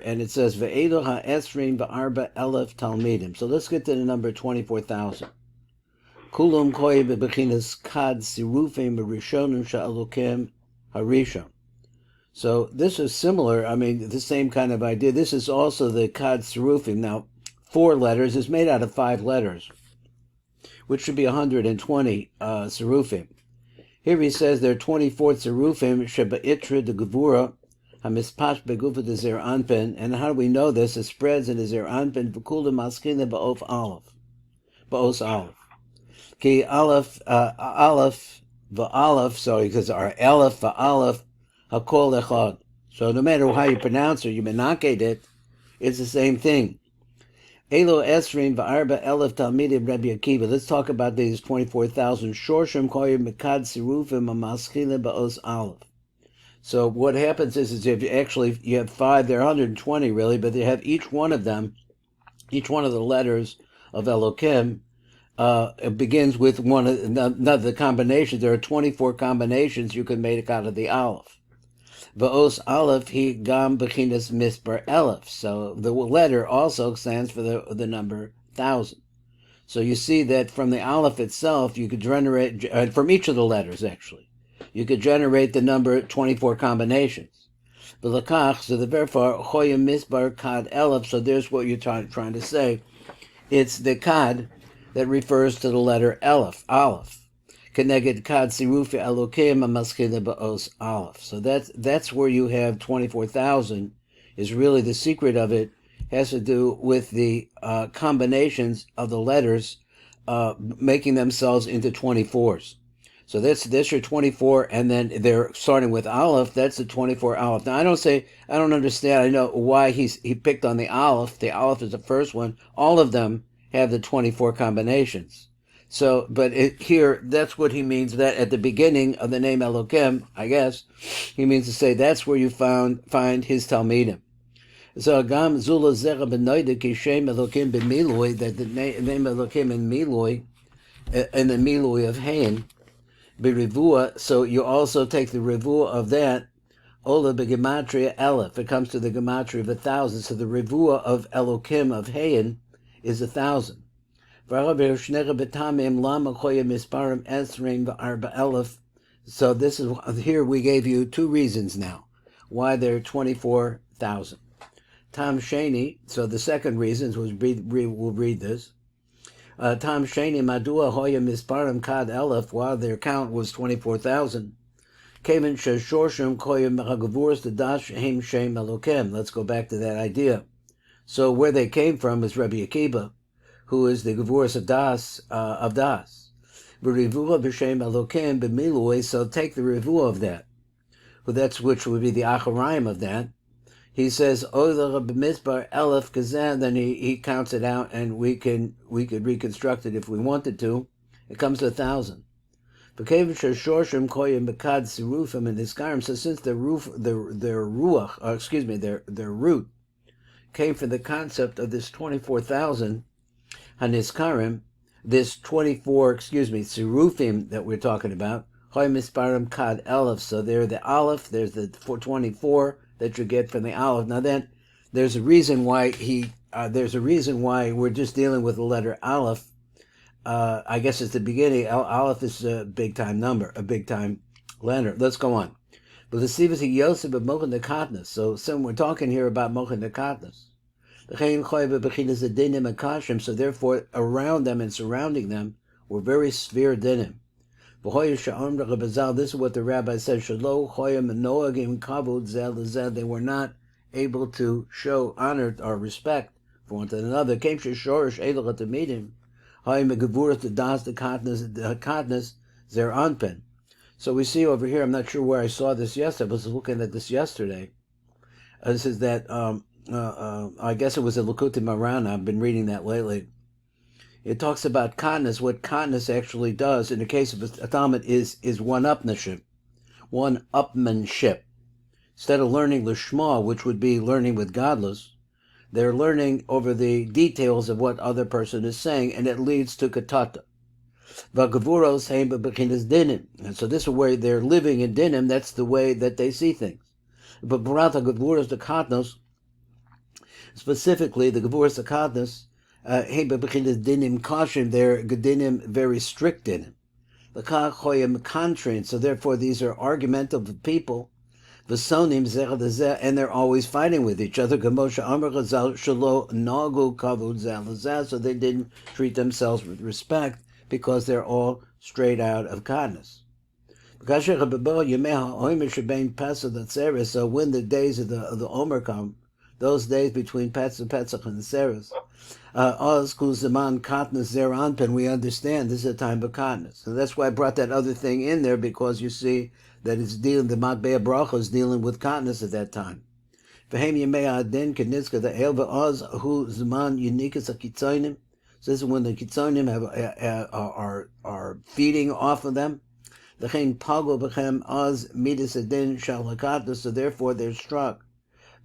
and it says ve'edo ha'esrim v'arba elef talmidim. So let's get to the number 24,000. Kulum koy bebechinas kad sirufim b'rishonim sha'alokim harishon. So this is similar, I mean, the same kind of idea. This is also the kad sirufim. Now, 4 letters is made out of 5 letters, which should be 120 sirufim. Here he says there are 24 sirufim sheba'itra de gevura hamispash begufa de zer anpen. And how do we know this? It spreads in the zer anpen v'kulam maskina ba'of aleph, ba'os aleph. Ki aleph v'aleph. So because our aleph v'aleph hakol echad. So no matter how you pronounce it, you menaked it, it's the same thing. Elo esrim v'arba elef talmidim Rabbi Akiva. Let's talk about these 24,000. Shorshim koyim mekad sirufim amaschila ba'os aleph. So what happens is you have 5, there are 120 really, but they have each one of them, each one of the letters of Elokim, it begins with one of the combinations. There are 24 combinations you can make out of the aleph. V'os aleph he gam bechinas misbar elef. So the letter also stands for the number 1,000. So you see that from the aleph itself, you could generate, from each of the letters actually, you could generate the number 24 combinations. V'lakach, so therefore, choyim misbar kad elef. So there's what you're trying to say. It's the kad that refers to the letter aleph. Keneged kad sirufi elokim amaskina ba'os aleph. So that's where you have 24,000. Is really the secret of it has to do with the combinations of the letters making themselves into 24s. So that's your 24, and then they're starting with aleph. That's the 24 aleph. Now I don't understand. I know why he picked on the aleph. The aleph is the first one. All of them have the 24 combinations. So, but here, that's what he means, that at the beginning of the name Elokim, I guess, he means to say that's where you find his Talmidim. So, Gam Zula Zera Benoide Kishem Elokim B'Miloi, that the name Elokim in Miloi, in the Miloi of Hain, B'Rivua, so you also take the Rivua of that, Ola B'Gematria Elef, it comes to the Gematria of 1,000, so the Rivua of Elokim of Hain is 1,000. So this is, here we gave you 2 reasons now why there are 24,000. Tam Sheni, so the second reason was, we'll read this. Tam Sheni Madua Hoya Misparim Kad Elef, while their count was 24,000. Kevin Sheshorshim Koya Meragavurs the Dash Haim Shem Elokem. Let's go back to that idea. So where they came from is Rabbi Akiva, who is the Gevuras of Das. B'Rivua b'Shem Elokim b'Miloi, so take the Rivua of that. Which would be the Acharayim of that. He says, Ola b'Mizbar Elef Kazan, then he counts it out, and we could reconstruct it if we wanted to. It comes to 1,000. B'Kevin Shorshim Koyim B'Kad Sirufim and Niskarim, so since their root came from the concept of this 24,000, Haniskarim, this 24, Sirufim that we're talking about, Hoy Misparim Kad Elef, so they're the Aleph, there's the 24 that you get from the Aleph. Now then, there's a reason why we're just dealing with the letter Aleph. I guess it's the beginning. Aleph is a big time number, a big time letter. Let's go on. But the Sivan Yosef of Mochin Dekatnas. So we're talking here about Mochin Dekatnas. So therefore, around them and surrounding them were very severe dinim. This is what the rabbi said. They were not able to show honor or respect for one another. So we see over here, I'm not sure where I saw this yesterday, I was looking at this yesterday. This is that, I guess it was a Likutei Moharan, I've been reading that lately. It talks about kindness. What kindness actually does, in the case of a Talmud, is one-upmanship. Instead of learning Lishma, which would be learning with godless, they're learning over the details of what other person is saying, and it leads to katata. And so this is where they're living in dinim, that's the way that they see things. But Barata Gavuros the Katnos, Specifically, the Gevurah Sakadnas, dinim kashim, they're gedinim very strict dinim. L'kach hoyim contrain, so therefore these are argumentative people. V'sonim zeh lezeh, and they're always fighting with each other. Gamosha Amar Chazal shelo nagu kavod zeh lezeh, so they didn't treat themselves with respect because they're all straight out of kindness. So when the days of the Omer come, those days between Pesach and the Seres, Oz Kuzaman Katnas Zeranpen, we understand this is a time of Katnas. And that's why I brought that other thing in there, because you see that it's dealing, the Matbea Bracha is dealing with Katnas at that time. V'hem Yemei Adin Kenitzka, the Elva Oz Hu Zaman Unikas Akitzonim. So this is when the Kitzonim are feeding off of them. L'chein Pago B'chem Oz Midas Adin Shal HaKatnas, so therefore they're struck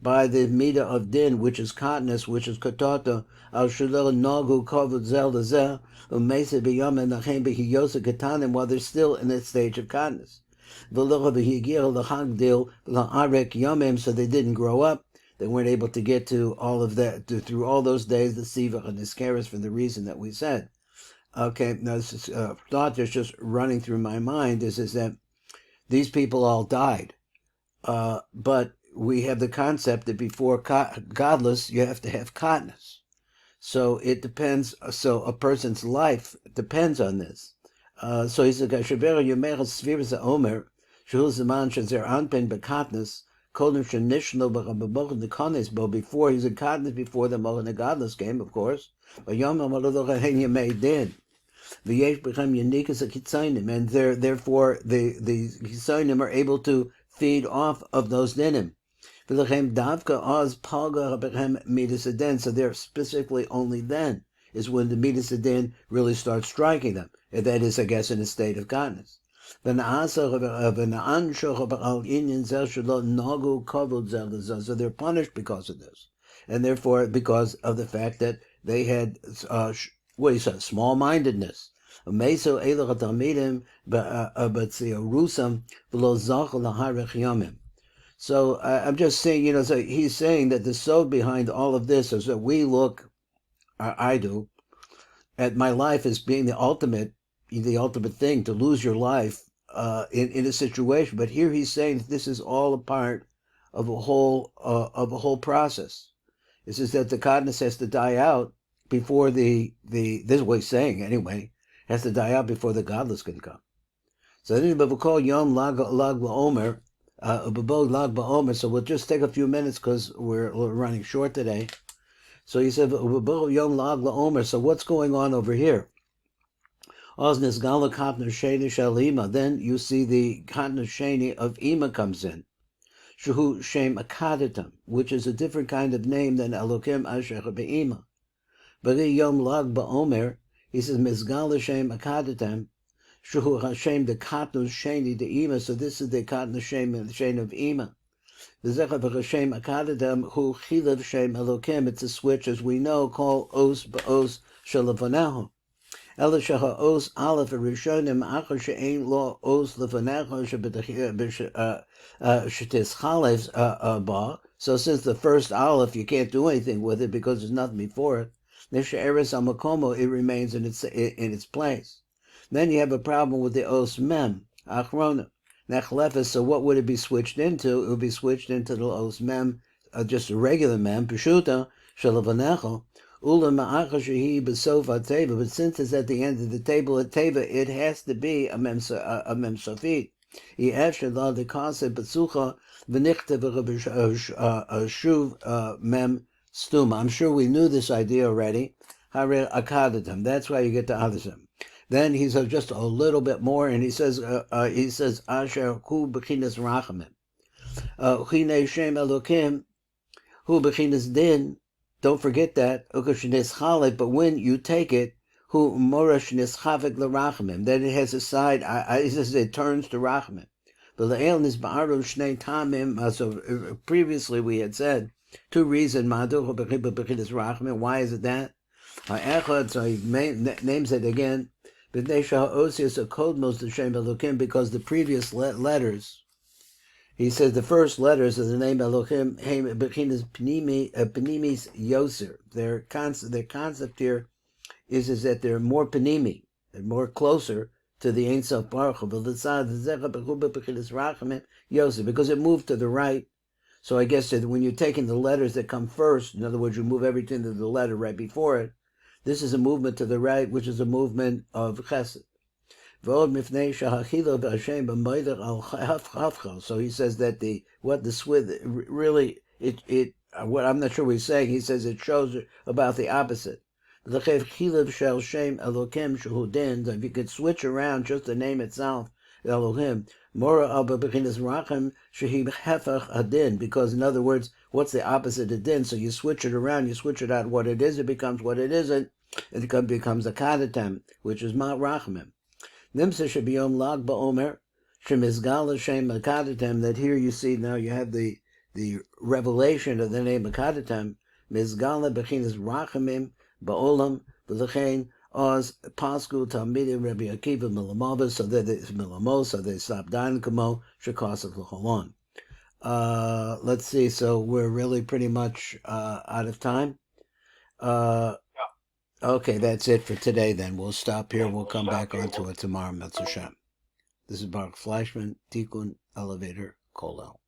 by the midah of din, which is katnas, which is katata, al shulel nagu kavod zel lezeh, umesa b'yam nachem b'hiyosa katanim, while they're still in that stage of katnas. V'locha b'higir l'chagdil l'arek yomim, so they didn't grow up. They weren't able to get to all of that, through all those days, the Sivan and the Scaris, for the reason that we said. Okay, now this is, thought that's just running through my mind is that these people all died. But we have the concept that before godless, you have to have katnas. So it depends. So a person's life depends on this. So he said, "Before he's in katnas, before the Molen godless came, of course. And therefore the Kitzonim are able to feed off of those dinim. So they're specifically only then is when the midas adin really starts striking them. And that is, I guess, in a state of kindness. So they're punished because of this. And therefore, because of the fact that they had small-mindedness. So I'm just saying, so he's saying that the sod behind all of this is that we look, I do, at my life as being the ultimate thing, to lose your life in a situation. But here he's saying that this is all a part of a whole process. This is that the kindness has to die out before this is what he's saying anyway, has to die out before the godless can come. So then we call Yom Lag Ba'omer, Lag Ba'omer. So we'll just take a few minutes because we're running short today. So he said Yom Lag Ba'omer. So what's going on over here? Then you see the Katna Sheni of Ima comes in. Shuhu Shem Akadatam, which is a different kind of name than Elokim Asher Be'ima. But in Yom Lag Ba'omer, he says Mizgal Shem Akadatam, Shuhu Hashem the Katna Sheni the Ima. So this is the Katna Shem of Ima. The Zechav Hashem Akadatam Hu Chilav Shem Elokim. It's a switch, as we know, called Os Ba'os Shalavanehu. Elishaha Os Aleph Rishonim Achar She'ein Lo Os Levanehu Shetis Chalev Ba. So since the first Aleph, you can't do anything with it because there's nothing before it. Nisha Eres Amakomo, it remains in its place. Then you have a problem with the Os Mem Achrona Nechlefes. So what would it be switched into? It would be switched into the Os Mem, just a regular Mem Peshuta Shalavanecho. But since it's at the end of the table at Teva, it has to be a mem sofit. Mem stuma. I'm sure we knew this idea already. That's why you get to Adisam. Then he says just a little bit more, and he says Asher Hu Bechinas Rachamim. Chine Shem Elokim Hu Bechinas Din. Don't forget that, but when you take it, then it has a side, it turns to rachamim. So previously we had said, two reasons, why is it that? So he names it again, because the previous letters He says the first letters of the name Elohim Bechinas Pnimis Yoser. Their concept here is that they're more panimi, they're more closer to the Ein Sof Baruch Hu, because it moved to the right. So I guess that when you're taking the letters that come first, in other words, you move everything to the letter right before it, this is a movement to the right, which is a movement of chesed. So he says that what I'm not sure what he's saying. He says it shows about the opposite. If you could switch around just the name itself, Elohim, because in other words, what's the opposite of din? So you switch it around, you switch it out what it is, it becomes what it isn't, it becomes a kadatem, which is ma rachamim. Nimsa Shabiyom Lag Ba'omer Shemizgal Hashem Makadatem. That here you see now you have the revelation of the name Makadatem. Mizgala Bechinas Rachamim Ba'olam V'Lechein Oz Pasku Talmidim Rabbi Akiva Milamova. So that it's Milamos. So they stop dying Kamo Shekosov L'Cholon. Let's see. So we're really pretty much out of time. Okay, that's it for today then. We'll stop here. We'll come back onto it tomorrow, Mitzvah Shem. This is Baruch Fleischman, Tikkun Elevator, Kolel.